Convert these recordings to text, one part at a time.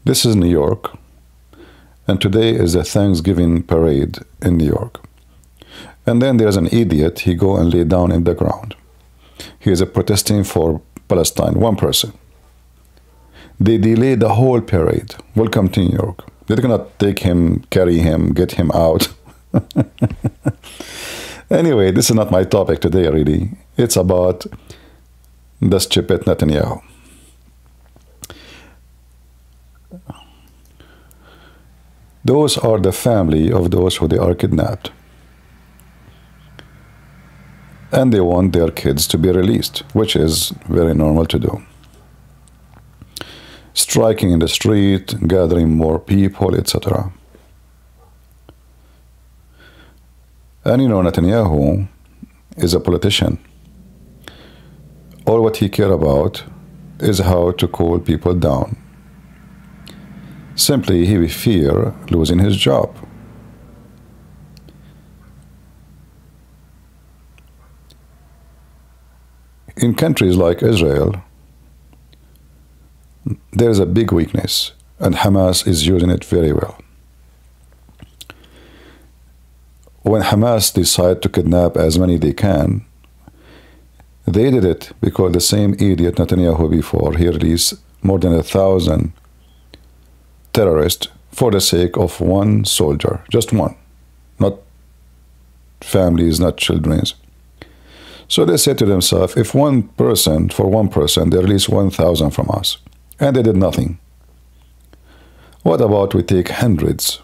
This is New York, and today is a Thanksgiving parade in New York. And then there's an idiot, he go and lay down in the ground. He is protesting for Palestine, one person. They delay the whole parade. Welcome to New York. They're gonna take him, carry him, get him out. Anyway, this is not my topic today, really. It's about the stupid Netanyahu. Those are the family of those who they are kidnapped. And they want their kids to be released, which is very normal to do. Striking in the street, gathering more people, etc. And you know, Netanyahu is a politician. All what he cares about is how to cool people down. Simply, he will fear losing his job. In countries like Israel, there is a big weakness, and Hamas is using it very well. When Hamas decide to kidnap as many they can, they did it because the same idiot Netanyahu before, he released more than 1,000 terrorists for the sake of one soldier, just one, not families, not children. So they said to themselves, if one person, for one person, they release 1,000 from us, and they did nothing. What about we take hundreds?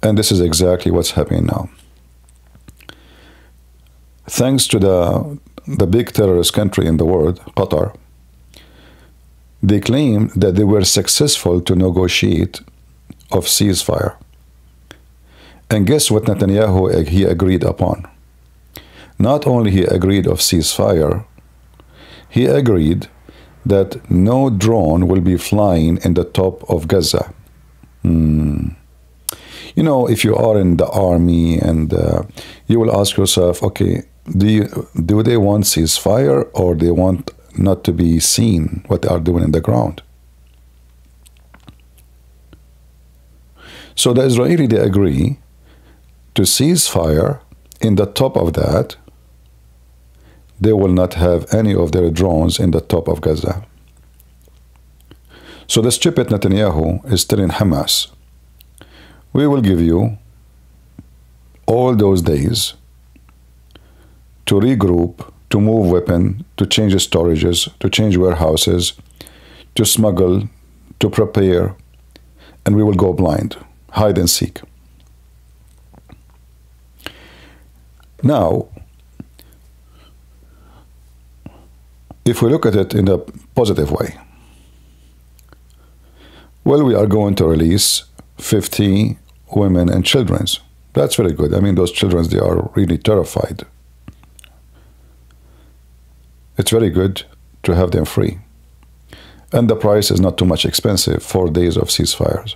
And this is exactly what's happening now. Thanks to the big terrorist country in the world, Qatar, they claim that they were successful to negotiate of ceasefire. And guess what Netanyahu, he agreed upon? Not only he agreed of ceasefire, he agreed that no drone will be flying in the top of Gaza. You know, if you are in the army and you will ask yourself, okay, do they want ceasefire or they want not to be seen what they are doing in the ground? So the Israeli, they agree to ceasefire. In the top of that, they will not have any of their drones in the top of Gaza. So the stupid Netanyahu is telling Hamas, we will give you all those days to regroup, to move weapons, to change storages, to change warehouses, to smuggle, to prepare, and we will go blind, hide and seek. Now, if we look at it in a positive way, well, we are going to release 50 women and children. That's very good. I mean, those children, they are really terrified. It's very good to have them free. And the price is not too much expensive, 4 days of ceasefires.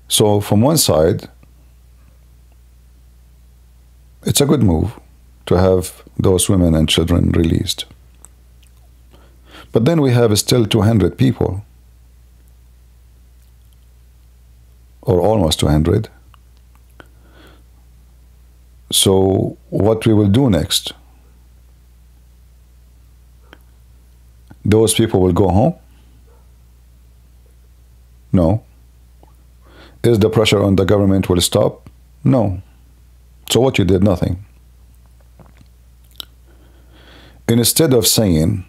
So from one side, it's a good move to have those women and children released. But then we have still 200 people, or almost 200. So what we will do next? Those people will go home? No. Is the pressure on the government will stop? No. So what you did? Nothing. Instead of saying,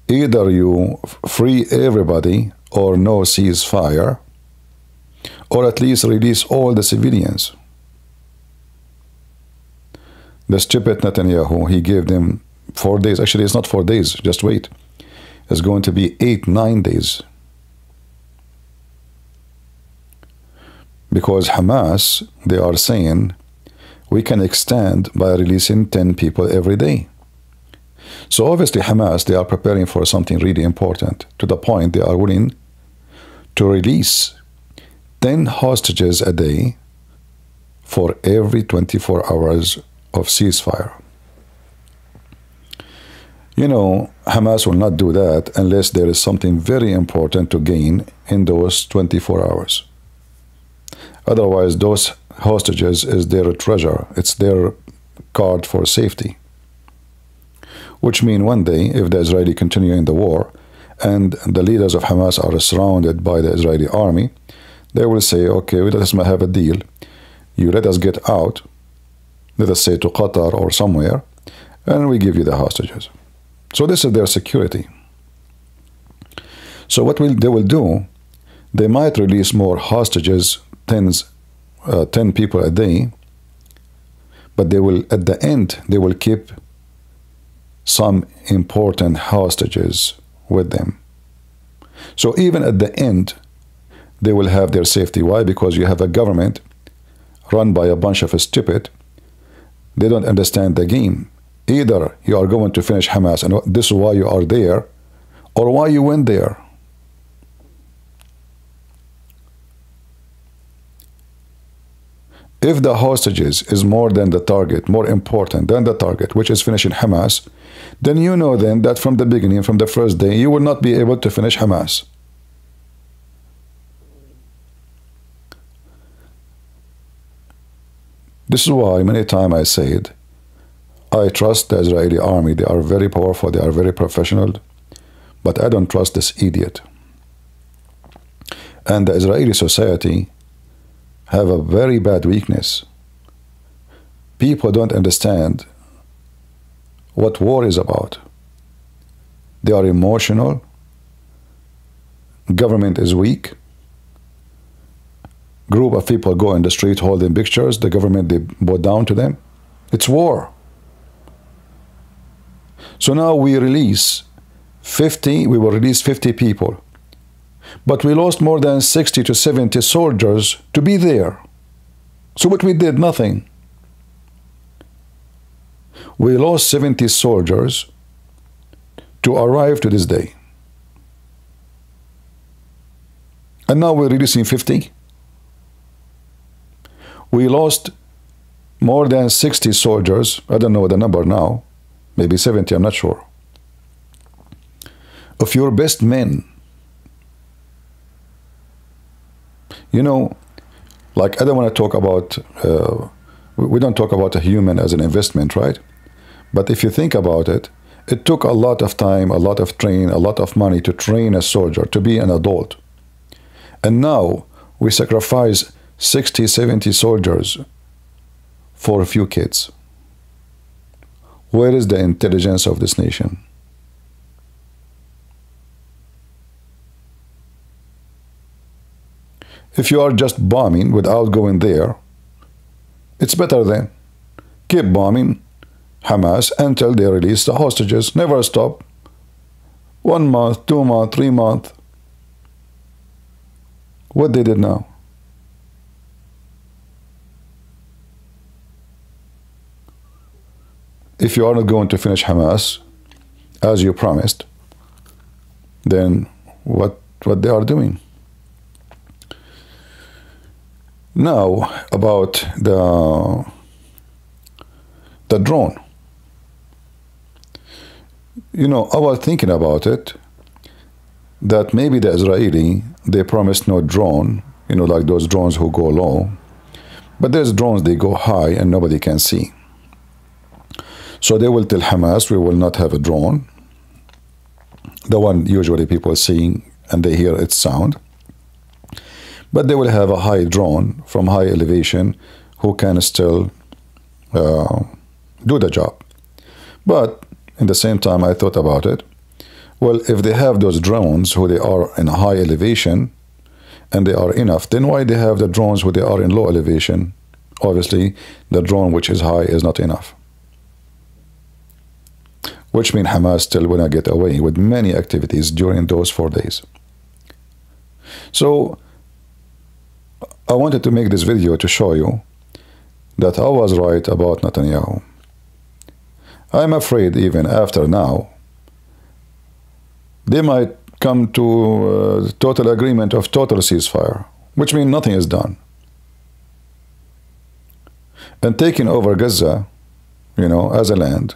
either you free everybody or no ceasefire, or at least release all the civilians. The stupid Netanyahu, he gave them 4 days. Actually, it's not 4 days. Just wait. It's going to be 8, 9 days. Because Hamas, they are saying, we can extend by releasing 10 people every day. So obviously Hamas, they are preparing for something really important, to the point they are willing to release 10 hostages a day for every 24 hours of ceasefire. You know, Hamas will not do that unless there is something very important to gain in those 24 hours. Otherwise, those hostages is their treasure. It's their card for safety. Which means one day, if the Israeli continue in the war and the leaders of Hamas are surrounded by the Israeli army, they will say, okay, let us have a deal. You let us get out, let us say to Qatar or somewhere, and we give you the hostages. So this is their security. So what they will do, they might release more hostages, 10 people a day, but they will, at the end, they will keep some important hostages with them. So even at the end, they will have their safety. Why? Because you have a government run by a bunch of stupid. They don't understand the game. Either you are going to finish Hamas, and this is why you are there, or why you went there. If the hostages is more than the target, more important than the target, which is finishing Hamas, then you know then that from the beginning, from the first day, you will not be able to finish Hamas. This is why many times I said, I trust the Israeli army. They are very powerful. They are very professional. But I don't trust this idiot. And the Israeli society have a very bad weakness. People don't understand what war is about. They are emotional. Government is weak. Group of people go in the street holding pictures. The government, they bow down to them. It's war. So now we release 50, we will release 50 people. But we lost more than 60 to 70 soldiers to be there. So what we did? Nothing. We lost 70 soldiers to arrive to this day. And now we're releasing 50. We lost more than 60 soldiers. I don't know the number now. Maybe 70, I'm not sure. Of your best men. You know, like I don't want to talk about, we don't talk about a human as an investment, right? But if you think about it, it took a lot of time, a lot of training, a lot of money to train a soldier to be an adult. And now we sacrifice 60, 70 soldiers for a few kids. Where is the intelligence of this nation? If you are just bombing without going there, it's better then. Keep bombing Hamas until they release the hostages. Never stop. 1 month, 2 months, 3 months. What they did now? If you are not going to finish Hamas as you promised, then what they are doing? Now about the drone. You know, I was thinking about it, that maybe the Israeli, they promised no drone, you know, like those drones who go low. But there's drones, they go high and nobody can see. So they will tell Hamas, we will not have a drone. The one usually people see and they hear its sound. But they will have a high drone from high elevation who can still do the job. But in the same time, I thought about it. Well, if they have those drones who they are in a high elevation and they are enough, then why they have the drones who they are in low elevation? Obviously, the drone which is high is not enough. Which means Hamas still will not get away with many activities during those 4 days. So I wanted to make this video to show you that I was right about Netanyahu. I'm afraid even after now, they might come to total agreement of total ceasefire, which means nothing is done. And taking over Gaza, you know, as a land,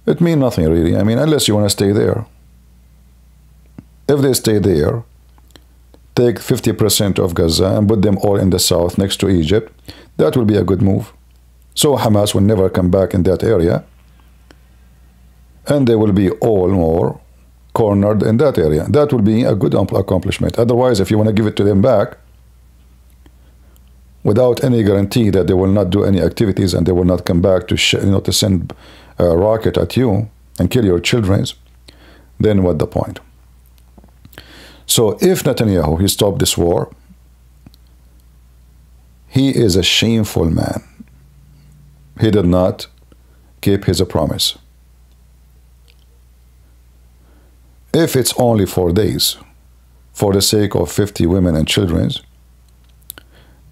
It means nothing really. I mean, unless you want to stay there. If they stay there, take 50% of Gaza and put them all in the south next to Egypt, that will be a good move. So Hamas will never come back in that area, and they will be all more cornered in that area. That will be a good accomplishment. Otherwise, if you want to give it to them back without any guarantee that they will not do any activities and they will not come back to to send a rocket at you and kill your children, then what the point? So if Netanyahu, he stopped this war, he is a shameful man. He did not keep his promise. If it's only 4 days, for the sake of 50 women and children,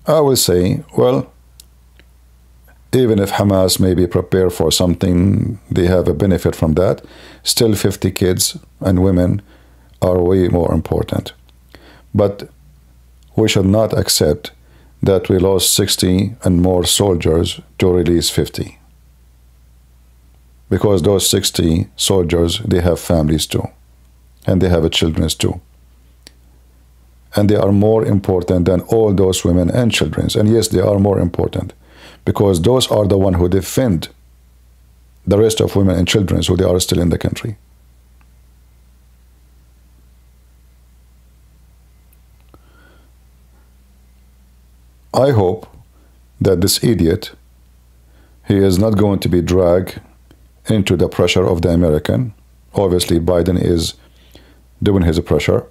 I will say, well, even if Hamas may be prepared for something, they have a benefit from that, still 50 kids and women are way more important. But we should not accept that we lost 60 and more soldiers to release 50. Because those 60 soldiers, they have families too. And they have children too. And they are more important than all those women and children. And yes, they are more important. Because those are the ones who defend the rest of women and children who they are still in the country. I hope that this idiot, he is not going to be dragged into the pressure of the American. Obviously, Biden is doing his pressure.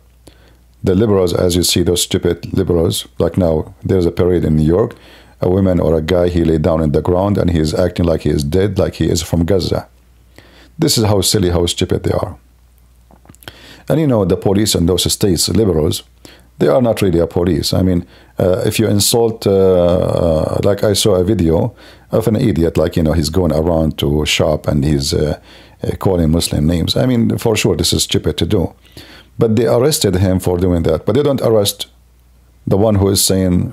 The liberals, as you see, those stupid liberals, like now, there's a parade in New York, a woman or a guy, he lay down in the ground and he is acting like he is dead, like he is from Gaza. This is how silly, how stupid they are. And you know, the police in those states, liberals, they are not really a police. I mean, if you insult, like I saw a video of an idiot, like, you know, he's going around to shop and he's calling Muslim names. I mean, for sure, this is stupid to do. But they arrested him for doing that. But they don't arrest the one who is saying,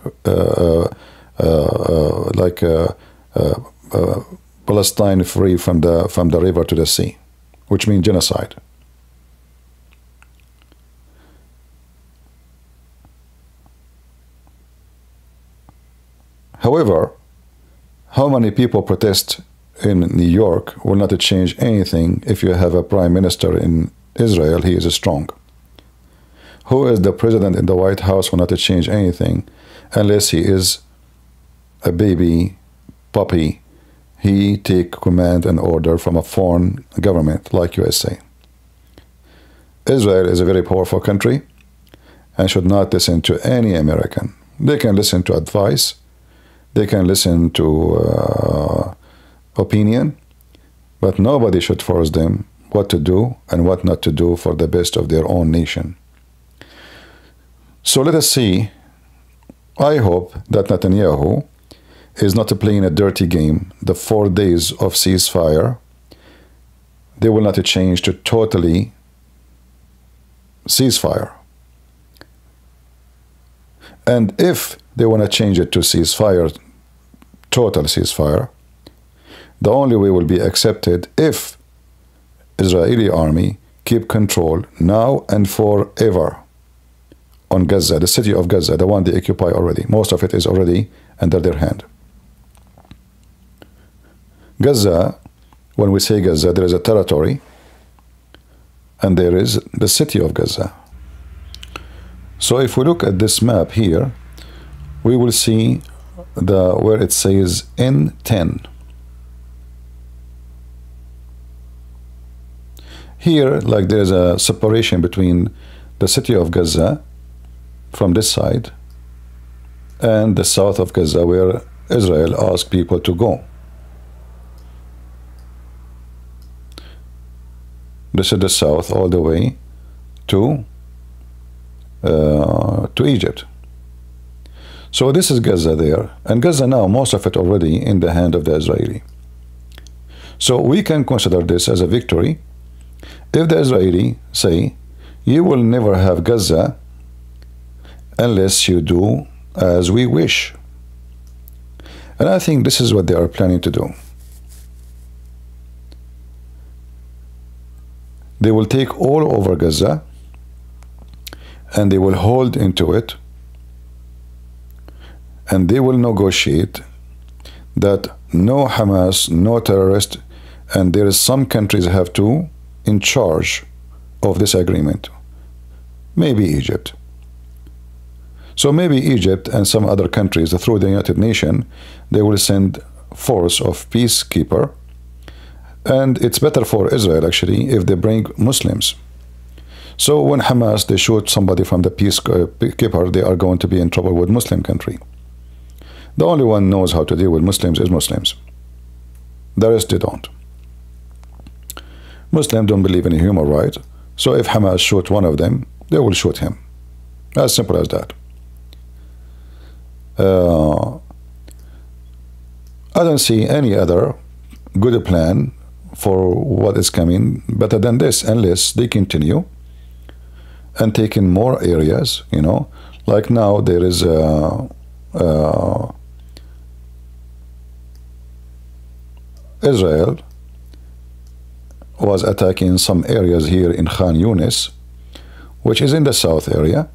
Palestine free from the river to the sea, which means genocide. However, how many people protest in New York will not change anything if you have a prime minister in Israel, he is strong. Who is the president in the White House will not change anything unless he is a baby puppy. He take command and order from a foreign government like USA. Israel is a very powerful country and should not listen to any American. They can listen to advice. They can listen to opinion, but nobody should force them what to do and what not to do for the best of their own nation. So let us see. I hope that Netanyahu is not playing a dirty game. The 4 days of ceasefire, they will not change to totally ceasefire. And if they want to change it to ceasefire, total ceasefire, the only way will be accepted if Israeli army keep control now and forever on Gaza, the city of Gaza, the one they occupy already. Most of it is already under their hand. Gaza, when we say Gaza, there is a territory and there is the city of Gaza. So if we look at this map here, we will see where it says N10. Here, like there's a separation between the city of Gaza from this side and the south of Gaza, where Israel asked people to go. This is the south all the way to Egypt. So this is Gaza there, and Gaza now, most of it already in the hand of the Israeli. So we can consider this as a victory if the Israeli say, you will never have Gaza unless you do as we wish. And I think this is what they are planning to do. They will take all over Gaza and they will hold into it, and they will negotiate that no Hamas, no terrorist, and there is some countries have to in charge of this agreement. Maybe Egypt. So maybe Egypt and some other countries through the United Nations, they will send force of peacekeeper, and it's better for Israel actually if they bring Muslims. So when Hamas, they shoot somebody from the peacekeeper, they are going to be in trouble with Muslim country. The only one knows how to deal with Muslims is Muslims. The rest they don't. Muslims don't believe in human rights, so if Hamas shoot one of them, they will shoot him. As simple as that. I don't see any other good plan for what is coming better than this, unless they continue and take in more areas, you know. Like now there is Israel was attacking some areas here in Khan Yunis, which is in the south area,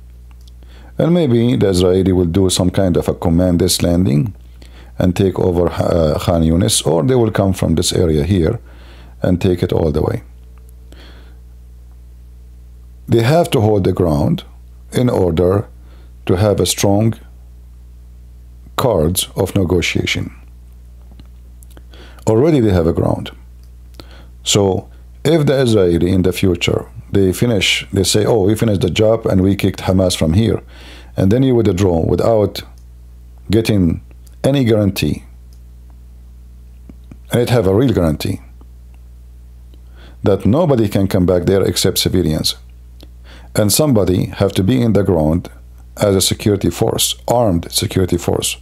and maybe the Israeli will do some kind of a commanders landing and take over Khan Yunis, or they will come from this area here and take it all the way. They have to hold the ground in order to have a strong cards of negotiation. Already they have a ground. So if the Israeli in the future, they say, oh, we finished the job and we kicked Hamas from here, and then you withdraw without getting any guarantee, and it have a real guarantee that nobody can come back there except civilians, and somebody have to be in the ground as a security force, armed security force,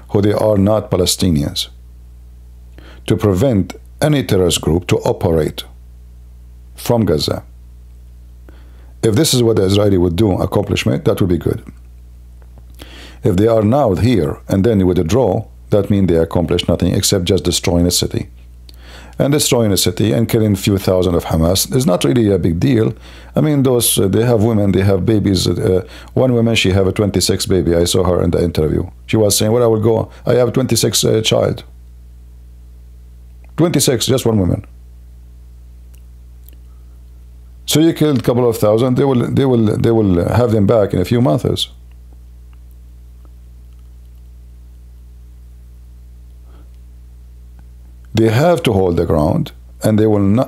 who they are not Palestinians, to prevent any terrorist group to operate from Gaza. If this is what the Israeli would do, accomplishment, that would be good. If they are now here and then withdraw, that means they accomplished nothing except just destroying a city. And destroying a city and killing a few thousand of Hamas is not really a big deal. I mean, those, they have women, they have babies. One woman, she have a 26 baby. I saw her in the interview. She was saying, well, I will go, I have 26 child. 26, just one woman. So you killed a couple of thousand, they will have them back in a few months. They have to hold the ground, and they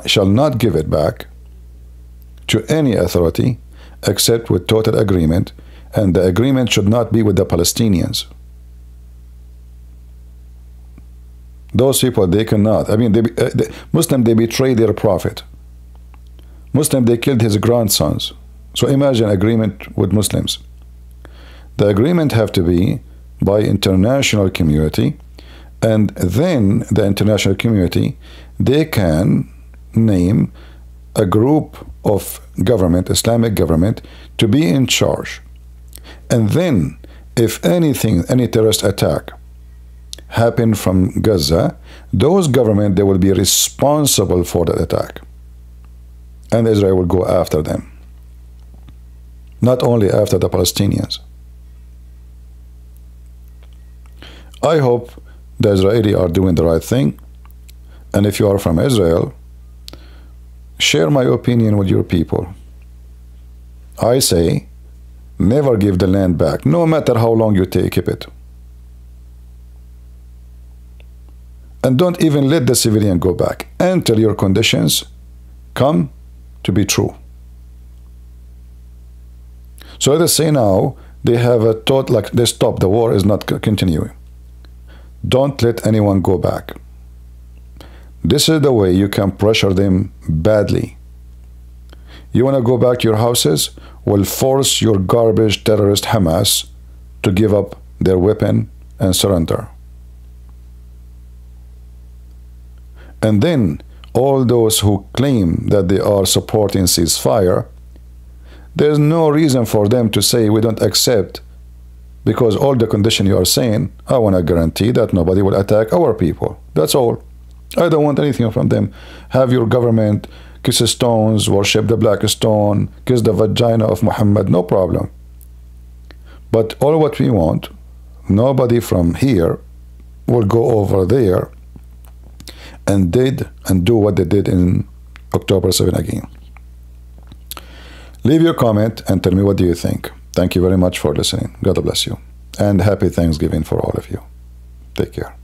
shall not give it back to any authority except with total agreement, and the agreement should not be with the Palestinians. Those people, they cannot. I mean, Muslim, they betray their prophet. Muslim, they killed his grandsons. So imagine agreement with Muslims. The agreement have to be by international community, and then the international community, they can name a group of government, Islamic government, to be in charge. And then if anything, any terrorist attack happen from Gaza, those government, they will be responsible for the attack. And Israel will go after them. Not only after the Palestinians. I hope the Israeli are doing the right thing. And if you are from Israel, share my opinion with your people. I say, never give the land back, no matter how long you keep it. And don't even let the civilian go back until your conditions come to be true. So let us say now, they have a thought like they stop, the war is not continuing. Don't let anyone go back. This is the way you can pressure them badly. You want to go back to your houses? Well, force your garbage terrorist Hamas to give up their weapon and surrender. And then all those who claim that they are supporting ceasefire, there's no reason for them to say we don't accept, because all the condition you are saying, I want to guarantee that nobody will attack our people. That's all. I don't want anything from them. Have your government kiss stones, worship the black stone, kiss the vagina of Muhammad, no problem. But all what we want, nobody from here will go over there and do what they did in October 7 again. Leave your comment and tell me what do you think. Thank you very much for listening. God bless you. And happy Thanksgiving for all of you. Take care.